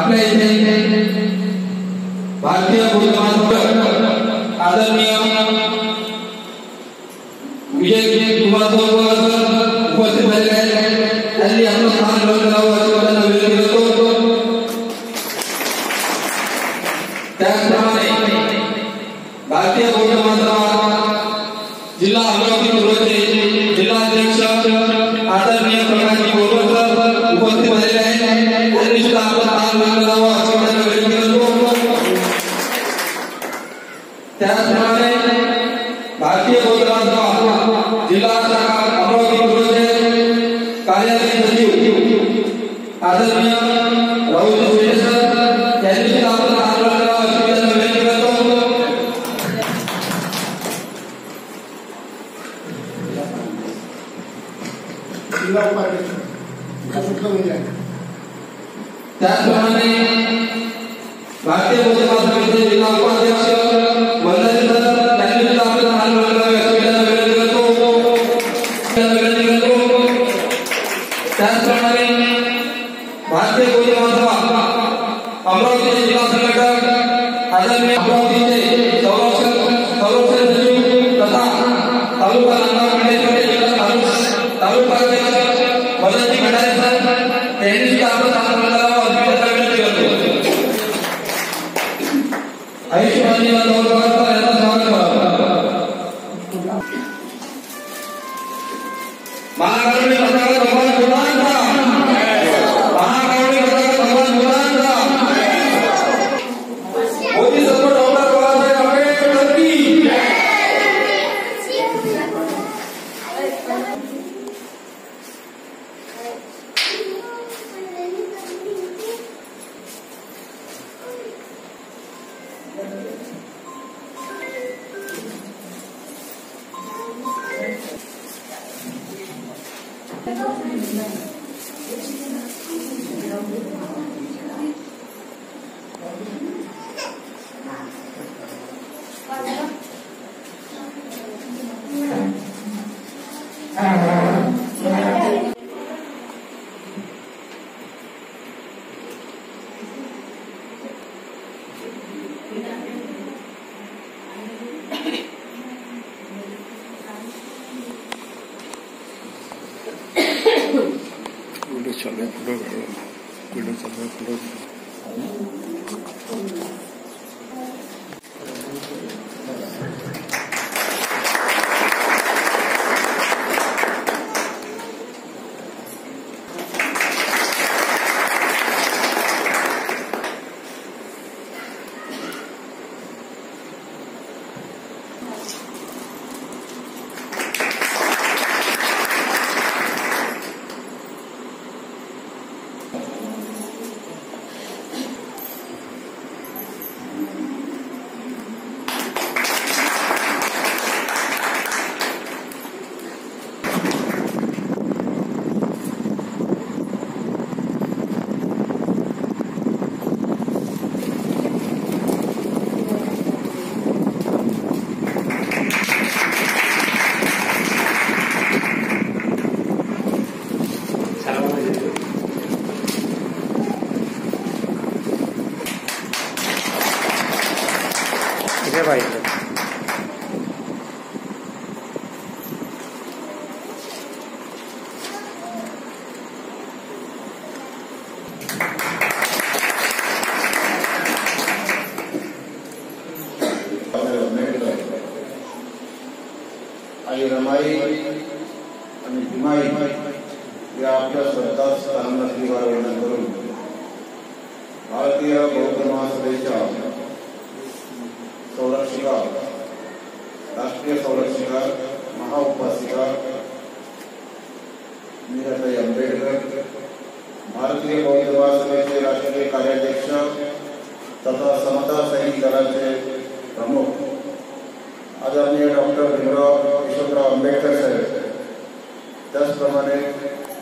आपल्या इथे भारतीय बौद्ध महासभा आदरणीय विजय कुमार उपस्थित झालेले आहेत. त्यांनी आपलं स्थान ग्रहण करावं अशी त्यांना विनंती करतो. त्याचप्रमाणे भारतीय बौद्ध महासभा जिल्हा अमरावती पूर्वचे जिल्हाध्यक्ष आदरणीय प्रकाशजी बोरकर उपस्थित झालेले आहेत. त्यांनी सुद्धा आपलं स्थान ग्रहण करावं अशी त्यांना विनंती करतो. त्याचप्रमाणे भारतीय बौद्ध महासभा जिल्हा अमरावती पूर्वचे कार्यालयीन सचिव आदरणीय राहुल सर यांनी सुद्धा आपलं स्थान ग्रहण करावं अशी त्यांना विनंती करतो. त्याचप्रमाणे भारतीय बौद्ध महासभेचे जिल्हा उपाध्यक्ष वंदनीय सर यांनी सुद्धा आपलं स्थान ग्रहण करावे अशी त्यांना विनंती करतो. त्याचप्रमाणे भारतीय बौद्ध महासभा अमरावतीचे जिल्हा संघटक आदरणीय अमरावतीचे संरक्षण सचिव तथा तालुका तालुका वदनजी खंडारे सर यांनी सुद्धा आपलं स्थान ग्रहण करावं अशी त्यांना विनंती करतो. आयुष्यमान यांना स्वागत करावं. महाकारुण्य पताका भगवान बुद्धांचा, महाकारुण्य पताका भगवान बुद्धांचा, मोदी सर्व डॉक्टर बाबासाहेब आंबेडकर की आई रमाई आणि भीमाई या आपल्या श्रद्धास्थानांना वर्णन करून भारतीय बौद्ध महासभेच्या संरक्षिका, राष्ट्रीय संरक्षिका, महाउपासिका मीराताई आंबेडकर, भारतीय बौद्ध महासभेचे राष्ट्रीय कार्याध्यक्ष तथा समता सैनिक दलाचे प्रमुख आदरणीय डॉक्टर भीमराव यशवंतराव आंबेडकर साहेब, त्याचप्रमाणे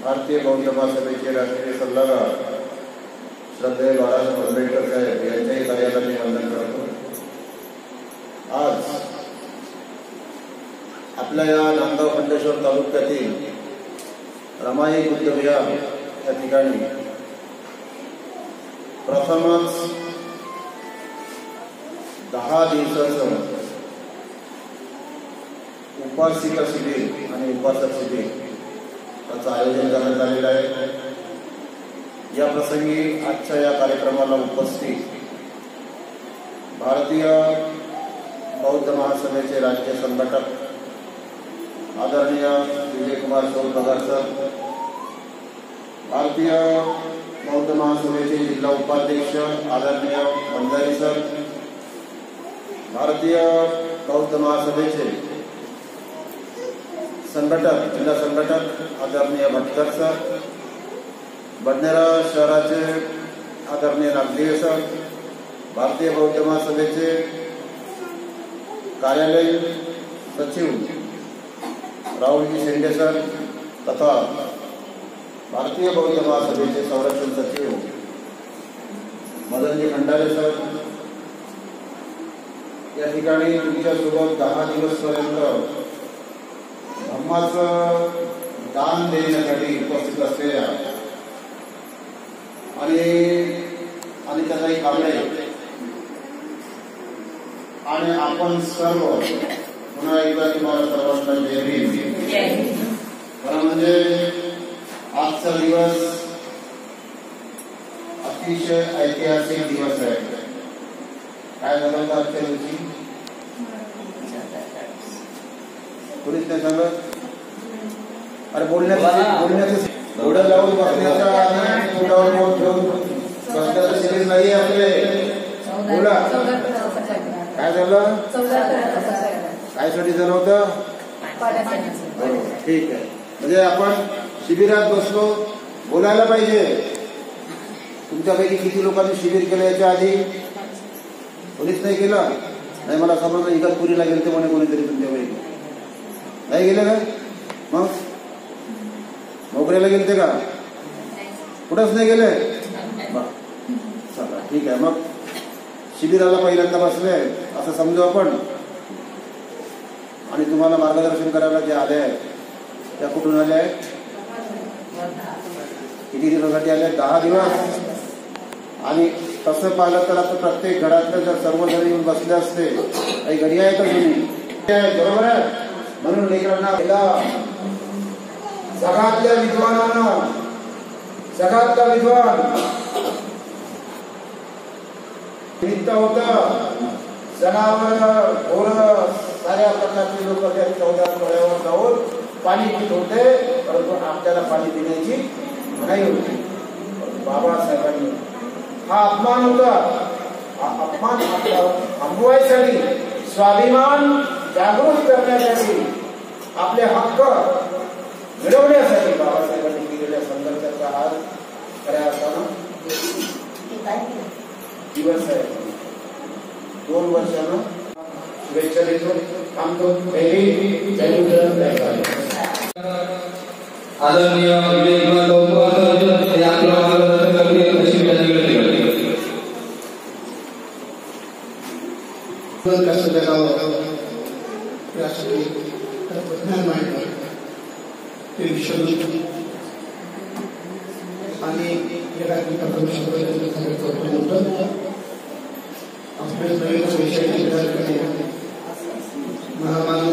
भारतीय बौद्ध महासभेचे राष्ट्रीय सल्लागार श्रद्धेय बाळासाहेब आंबेडकर साहेब यांच्याही कार्याला मी वंदन करतो. आज आपल्या या नांदगाव खंडेश्वर तालुक्यातील रमाई बुद्धविहार या ठिकाणी प्रथमच 10 दिवसाचं उपासिका शिबिर आणि उपासक शिबिर याचं आयोजन करण्यात आलेलं आहे। या प्रसंगी आजच्या या कार्यक्रमाला उपस्थित भारतीय बौद्ध महासभेचे राज्य संघटक आदरणीय विजयकुमार सोनपगार सर, भारतीय बौद्ध महासभेचे जिल्हा उपाध्यक्ष आदरणीय बंजारी सर, भारतीय बौद्ध महासभेचे संघटक जिल्हा संघटक आदरणीय भटकर सर, बडनेरा शहराचे आदरणीय नागदेव सर, भारतीय बौद्ध महासभेचे कार्यालय सचिव राहुलजी शेंडे सर तथा भारतीय बौद्ध महासभेचे संरक्षण सचिव मदनजी खंडारे सर, या ठिकाणी तुमच्यासोबत 10 दिवसपर्यंत धम्माचं दान देण्यासाठी उपस्थित असलेल्या आणि त्याचाही कामळे आणि आपण सर्व पुन्हा एकदा तुम्हाला सर्वांना जय भीम। खरं म्हणजे आजचा दिवस अतिशय ऐतिहासिक दिवस आहे। काय झालं होतं आजच्या दिवशी? कोणीच नाही सांगत? अरे बोलण्याचं घोडं लावून बसण्याचा आणि तोंडावर बोट ठेवून बसण्याचं शरीर नाही आपले। बोला काय झालं? कायसाठी झालं होतं? ठीक आहे, म्हणजे आपण शिबिरात बसलो, बोलायला पाहिजे। तुमच्यापैकी किती लोकांनी शिबिर केलं याच्या आधी? कोणीच नाही केलं? नाही, मला समजलं इगतपुरीला गेलते म्हणे कोणीतरी तुमच्यापैकी, नाही गेले का? मग मोगऱ्याला गेलते का? कुठंच नाही गेले? चला ठीक आहे, मग शिबिराला पहिल्यांदा बसले असं समजू आपण। आणि तुम्हाला मार्गदर्शन करायला जे आले आहेत त्या कुठून आले आहेत? किती दिवसासाठी आले? 10 दिवस। आणि तसं पाहिलं तर आता प्रत्येक घरातले जर सर्वजण येऊन बसले असते, काही घरी आहे का तुम्ही? बरोबर आहे। म्हणून लेकरांना जगातल्या विद्वानांना, जगातला विद्वान निमित्त होतं। जनावर घोर साऱ्या प्रकारचे लोक त्या 14 फळ्यावर जाऊन पाणी पित होते, परंतु आपल्याला पाणी पिण्याची नाही होती। बाबासाहेबांनी हा अपमान होता, हा अपमान थांबवायसाठी, स्वाभिमान जागृत करण्यासाठी, आपले हक्क मिळवण्यासाठी बाबासाहेबांनी केलेल्या संघर्षाचा आज खऱ्या अर्थानं दिवस आहे। 2 वर्षानं शुभेच्छा देतो, थांबतो। आदरणीय विजयकुमार सर या मार्गदर्शन करतील अशी विनंती करते। आणि महामानव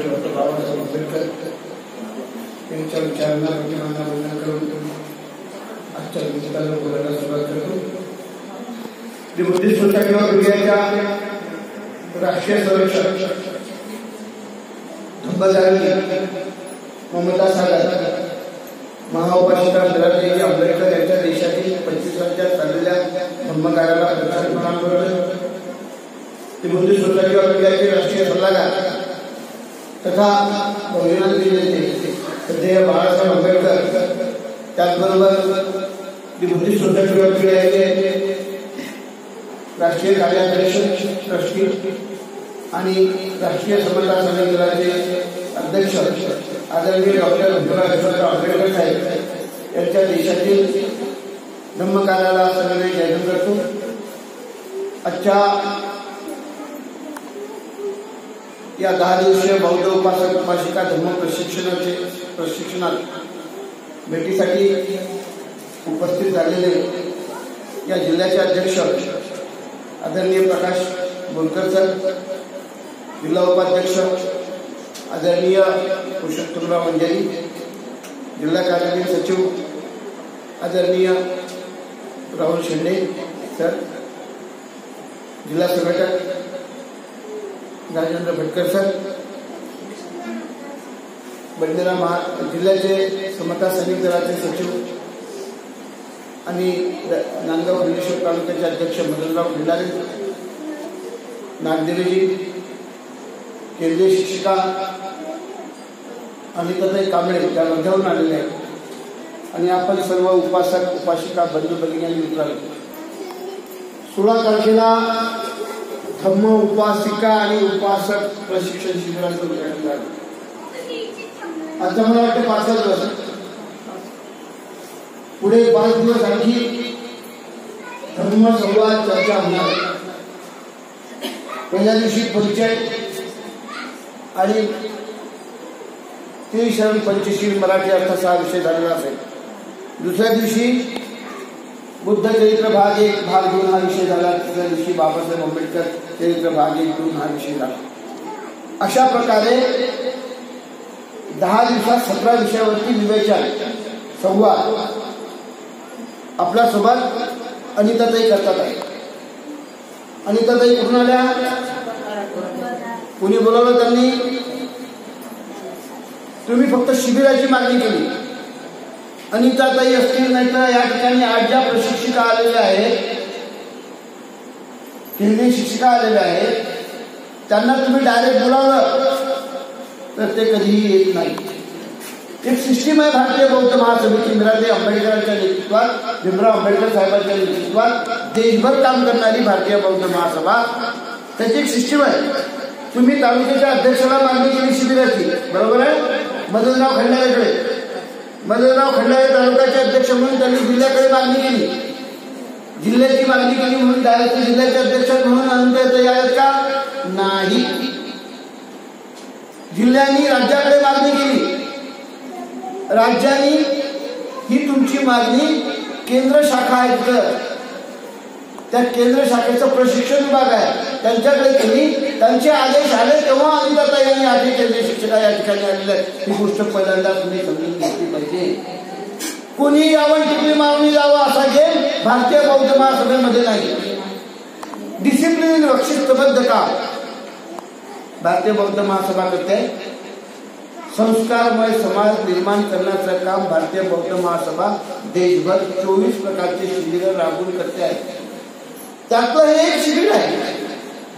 डॉक्टर बाबासाहेब आंबेडकर यांच्या विचारांना प्रतिमांना करून आजच्या निमित्तानं बोलायला सुरुवात करतो। बुद्धिस्ट सोसायटी ऑफ इंडियाच्या राष्ट्रीय संरक्षक धम्मचारी ममता सागर, महाउपासिका शरदजी आंबेडकर यांच्या देशातील 25व्या चाललेल्या धम्मकार्याला प्रचार प्रणाम करतो। बुद्धिस्ट सोसायटी ऑफ इंडियाचे राष्ट्रीय सल्लागार तथा बहुजन नेते श्रद्धेय बाळासाहेब आंबेडकर, त्याचबरोबर बुद्धिस्ट सोसायटी ऑफ इंडियाचे राष्ट्रीय कार्याध्यक्ष ट्रस्टी आणि राष्ट्रीय समता समितीचे अध्यक्ष आदरणीय डॉक्टर भीमराव आंबेडकर साहेब यांच्या देशातील धम्मकार्याला सगळे जयभीम करतो। आजच्या या 10 दिवसीय बौद्ध उपासक उपासिका धम्म प्रशिक्षणात भेटीसाठी उपस्थित झालेले या जिल्ह्याचे अध्यक्ष आदरणीय प्रकाश बोरकर सर, जिल्हा उपाध्यक्ष आदरणीय पुरुषोत्तमराव मंजरी, जिल्हा कार्यालयीन सचिव आदरणीय राहुल शेंडे सर, जिल्हा संघटक राजेंद्र भटकर सर, बंजारा जिल्ह्याचे समता सैनिक दलाचे सचिव आणि नांदगाव हल्लेश्वर तालुक्याचे अध्यक्ष मदनराव खंडारे, नागदेवीजी, केंद्रीय शिक्षिका अनिताताई कांबळे त्या मध्यावरून आलेल्या आहेत आणि आपण सर्व उपासक उपासिका बंधू भगिनी आणि मित्रांनो, 16 तारखेला धम्म उपासिका आणि उपासक प्रशिक्षण शिबिराचं उद्घाटन झालं. आता मला वाटतं 5 दिवस, पुढे 5 दिवस आणखी धर्म संवाद चर्चा होणार. पहिल्या दिवशी परिचय आणि 23 आणि 25 मराठी अर्थाचा हा विषय झालेला असेल. दुसऱ्या दिवशी बुद्ध चरित्र भाग 1 भाग 2 हा विषय झाला. तिसऱ्या दिवशी बाबासाहेब आंबेडकर चरित्र भाग 1 2 हा विषय झाला. अशा प्रकारे 10 दिवसात 17 विषयावरती विवेचन संवाद आपल्यासोबत अनिताताई करतात आहे. अनिताताई कुठून आल्या? कुणी बोलावलं त्यांनी? तुम्ही फक्त शिबिराची मागणी केली. अनिताताई असतील नाही तर या ठिकाणी आज ज्या प्रशिक्षिका आलेल्या आहेत, केंद्रीय शिक्षिका आलेल्या आहेत, त्यांना तुम्ही डायरेक्ट बोलावलं तर ते कधीही येत नाही. एक सिस्टीम आहे भारतीय बौद्ध महासभेची, मिराजे आंबेडकरांच्या नेतृत्वात, भीमराव आंबेडकर साहेबांच्या नेतृत्वात देशभर काम करणारी भारतीय बौद्ध महासभा, त्याची एक सिस्टीम आहे. तुम्ही तालुक्याच्या अध्यक्षाला मागणी केली शिबिराची, बरोबर आहे, मदनराव खंडारेकडे. मदनराव खंडारे तालुक्याचे अध्यक्ष म्हणून त्यांनी जिल्ह्याकडे मागणी केली, जिल्ह्याची मागणी केली म्हणून डायरेक्ट जिल्ह्याचे अध्यक्ष म्हणून अनंत आहेत का? नाही. जिल्ह्यांनी राज्याकडे मागणी केली, राज्यांनी ही तुमची मागणी केंद्र शाखा आहे, त्या केंद्र शाखेचा प्रशिक्षण विभाग आहे त्यांच्याकडे केली. त्यांचे आदेश आले तेव्हा अनिताताई यांनी आधी केंद्रीय शिक्षिका या ठिकाणी आलेले. ही गोष्ट पहिल्यांदा तुम्ही समजून घेतली पाहिजे. कोणी यावं टिकली मागणी जावं असा गेम भारतीय बौद्ध महासभेमध्ये नाही. डिसिप्लिन शिस्तबद्ध काम भारतीय बौद्ध महासभा करते. संस्कारमय समाज निर्माण करण्याचं काम भारतीय बौद्ध महासभा देशभर 24 प्रकारचे शिबिर राबवून करते आहे. त्यातलं हे एक शिबिर आहे,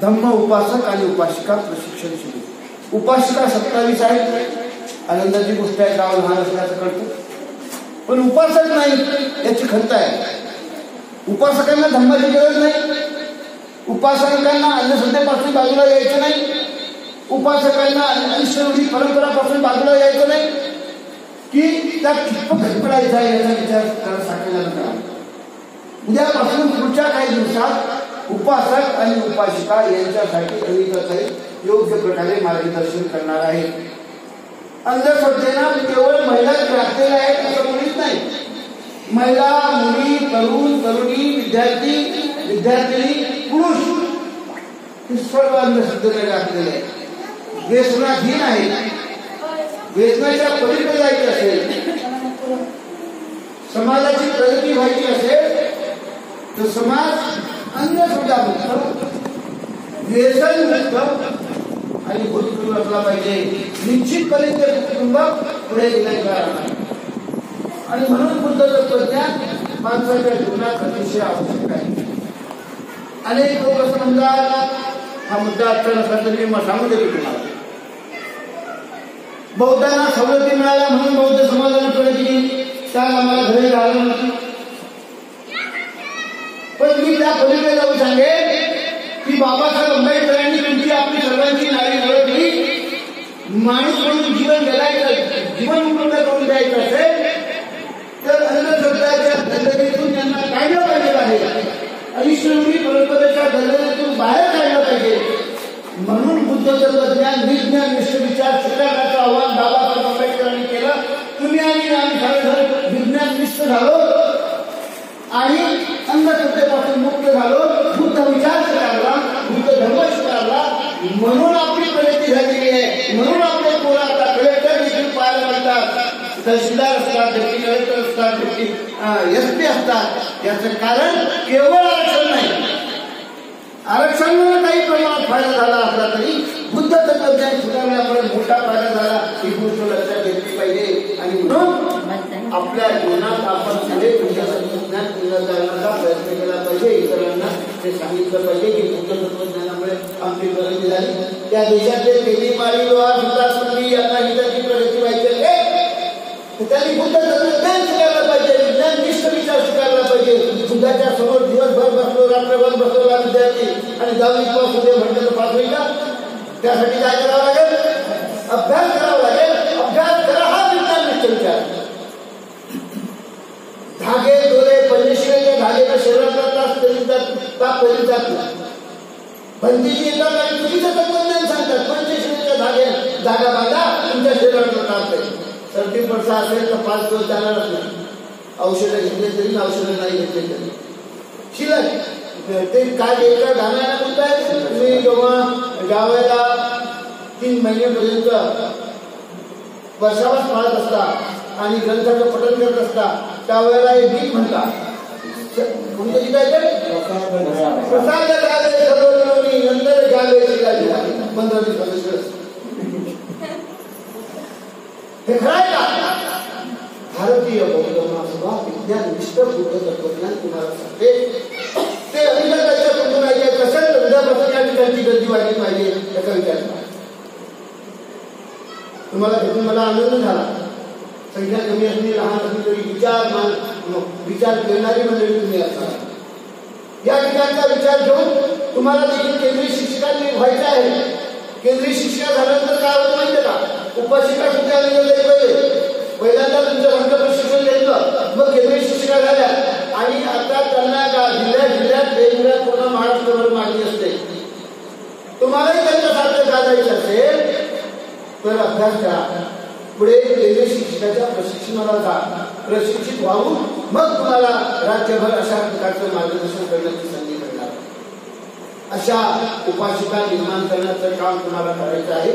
धम्म उपासक आणि उपासिका प्रशिक्षण शिबिर. उपासिका 27 आहेत. आनंदाची गोष्ट आहे, गाव लहान असल्याचं कळतं, पण उपासक नाही याची खंत आहे. उपासकांना धम्माची गरज नाही, उपासकांना अंधश्रद्धेपासून बाजूला यायचं नाही, उपासकांना अनिष्टरूढी परंपरापासून बाजूला यायचं नाही की त्या कितपत पडायचा आहे याचा विचार सांगितला. उद्यापासून पुढच्या काही दिवसात उपासक आणि उपासिका यांच्यासाठी अनिताताई योग्य प्रकारे मार्गदर्शन करणार आहे. अंधश्रद्धेला केवळ महिलाच ग्रासलेल्या आहेत असं मुळीच नाही. महिला, मुली, तरुण, तरुणी, विद्यार्थी, विद्यार्थिनी, पुरुष हे सर्व अंधश्रद्धेला ग्रासलेले आहेत. व्यसनाधीन आहे. व्यसनाच्या पलीकडे जायचे असेल, समाजाची प्रगती व्हायची असेल तर समाज अंधश्रद्धामुक्त, व्यसनमुक्त आणि भूतपूर्व असला पाहिजे. निश्चितपणे ते कुटुंब पुढे गेले आणि म्हणून बुद्ध तत्वज्ञान माणसाच्या जीवनात अतिशय आवश्यक आहे. अनेक लोक असं म्हणतात, हा मुद्दा आजचा नसला तरी मी सांगू देतो तुम्हाला, बौद्धांना सवलती मिळाल्या म्हणून बौद्ध समाजाने प्रगती केली, त्याला आम्हाला घरी राहिलं नव्हतं. पण मी त्या पलीकडे जाऊन सांगेन की बाबासाहेब आंबेडकरांनी तुमची आपली सर्वांची नारी ओळखली. माणूस म्हणून जीवन जगायचं, जीवन उपलब्ध करून द्यायचं असेल तर अंधश्रद्धाच्या दलदलीतून त्यांना काढलं पाहिजे आहे, अनिष्टरूढी परंपरेच्या दलदलीतून बाहेर काढलं पाहिजे. म्हणून बुद्ध तत्वज्ञान, विज्ञान, विश्वविचार स्वीकारण्याचं आव्हान बाबासाहेब आंबेडकरांनी केलं. तुम्ही आणि आम्ही खरं विज्ञान निष्ठ झालो आणि अंधश्रद्धेपासून मुक्त झालो, बुद्ध विचार स्वीकारला, बुद्ध धर्म स्वीकारला, म्हणून आपली प्रगती झालेली आहे. म्हणून आपले पोरं आता कलेक्टर देखील पाहायला मिळतात, तहसीलदार असतात, डेप्टी कलेक्टर असतात, डेप्टी SP असतात. याचं कारण केवळ आरक्षण नाही. आरक्षणाला काही प्रमाणात फायदा झाला असला तरी बुद्ध तत्वज्ञान सुधारण्यामुळे मोठा फायदा झाला, ही गोष्ट लक्षात घेतली पाहिजे. आणि म्हणून आपल्या जीवनात आपण पुढे तुमच्या तत्वज्ञान करण्याचा प्रयत्न केला पाहिजे. इतरांना ते सांगितलं पाहिजे की बुद्ध तत्वज्ञानामुळे आमची प्रगती झाली. त्या देशातले तेली माळी लोहा सुद्धा यांना हिताची प्रगती व्हायची आहे, त्यांनी बुद्ध तत्वज्ञान स्वीकारलं पाहिजे, विज्ञान निष्ठ विचार स्वीकारला पाहिजे. बुद्धाच्या समोर दिवसभर बसलो, रात्रभर बसलेला विद्यार्थी आणि 10वी पास होते म्हटलं तर पास होईल का? त्यासाठी काय करावं लागेल? अभ्यास करावा लागेल. अभ्यास करा, हा विज्ञान निष्ठ विचार. धागे दोरे पंचशिलेच्या धागेच्या शरीरातला ताप कधी जात नाही. बंदीची येतात आणि चुकीचं तत्वज्ञान सांगतात. पंचशिलेच्या धागा बांधा, तुमच्या शरीरातला ताप आहे. सर्दी पडसा असेल तर 5 दिवस जाणारच नाही. औषधं घेतले तरी, औषधं नाही घेतले तरी शिल्लक ते काय द्यायचं गाण्याला म्हणताय. तुम्ही जेव्हा गावाला 3 महिन्यापर्यंत वर्षावास पाळत असता आणि ग्रंथाचं पठण करत असता, त्यावेळेला एक गीत म्हणता. कोणतं गीत आहे ते? प्रसाद गावे सर्वजनोनी नंतर गावे शिकायची 15 दिवस. हे खरं आहे का? भारतीय बौद्ध महासभा विज्ञान निष्ठ बुद्ध तत्वज्ञान तुम्हाला सांगते. ते अभिजाताच्या कुटुंबाच्या कसं उद्यापासून या ठिकाणची गर्दी वाढली पाहिजे याचा विचार करा. तुम्हाला भेटून मला आनंद झाला. संख्या कमी असली, लहान असली तरी विचार करणारी मंडळी तुम्ही असणार. या ठिकाणचा विचार घेऊन तुम्हाला देखील केंद्रीय शिक्षकांनी व्हायचं आहे. केंद्रीय शिक्षिका झाल्यानंतर काय होतं माहिती का? उपशिक्षिका सुद्धा पाहिजे. पहिल्यांदा तुमचं वर्ग प्रशिक्षण घेतलं, मग केंद्रीय शिक्षिका झाल्या आणि आता त्यांना जिल्ह्यात वेगवेगळ्या पूर्ण महाराष्ट्रावर मागणी असते. तुम्हालाही त्यांच्यासारखं गाजायचं असेल तर अभ्यास करा. पुढे केंद्रीय शिक्षकाच्या प्रशिक्षणाला जा, प्रशिक्षित व्हावून मग तुम्हाला राज्यभर अशा प्रकारचं मार्गदर्शन करण्याची संधी मिळणार. अशा उपाशिका निर्माण करण्याचं काम तुम्हाला करायचं आहे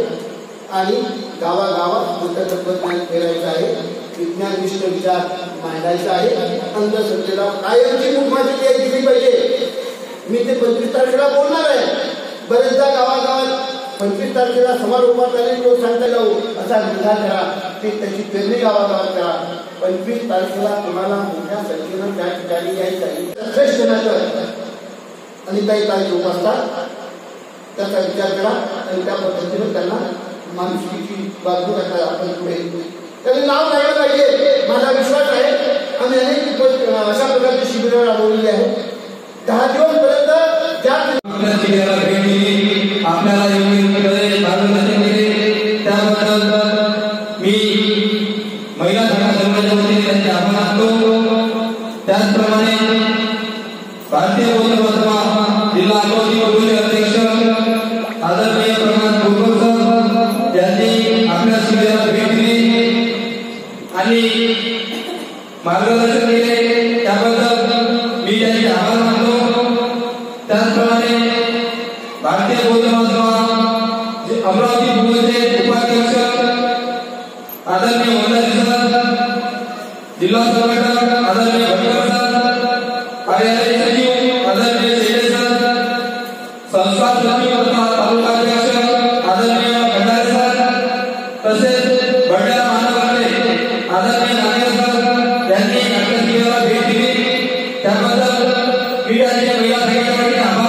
आणि गावागावात बुद्ध तत्वज्ञान फिरायचं आहे. विज्ञान निष्ठ विचार मांडायचा आहे. अंधश्रद्धेला कायमची मुखमाती दिली पाहिजे. मी ते 25 तारखेला बोलणार आहे. बरेचदा गावागावात 25 तारखेला समारोपात आले लोक सांगता जाऊ असा निर्धार करा की त्याची पेरणी गावागावात करा. 25 तारखेला तुम्हाला मोठ्या संख्येनं त्या ठिकाणी यायचं आहे. श्रेष्ठ नाटक आणि काही लोक असतात, त्याचा विचार करा आणि त्या पद्धतीने त्यांना माणुसकीची बाजू करता आपण पुढे त्यांनी नाव घ्यायला पाहिजे. माझा विश्वास आहे आम्ही अनेक अशा प्रकारची शिबिरं राबवलेली आहेत. 10 दिवस पर्यंत ज्या शिबिराला भेट दिली, आपल्याला योग्य मार्गदर्शन केले, त्याबद्दल मी महिला संघटनेच्या वतीने त्यांचे आभार मानतो. त्याचप्रमाणे भारतीय बौद्ध महासभा जिल्हा अमरावती अध्यक्ष आदरणीय प्रकाश कुलकर्णी यांनी आपल्या शिबिराला भेट दिली आणि मार्गदर्शन केले, त्याबद्दल मी त्यांचे आभार मानतो. त्याचप्रमाणे भारतीय बौद्ध महासभा अमरावती जिल्ह्याचे उपाध्यक्ष आदरणीय वंदनीय जिल्हा संघटक आदरणीय भटकर कार्यालय सचिव आदरणीय शेटे संस्था तालुकाध्यक्ष आदरणीय भंडारे तसेच भंडारा महानगरचे आदरणीय नागेश यांनी आपल्या शिबिराला भेट दिली. त्याबद्दल मी त्यांच्या महिला संघटनेचे आभार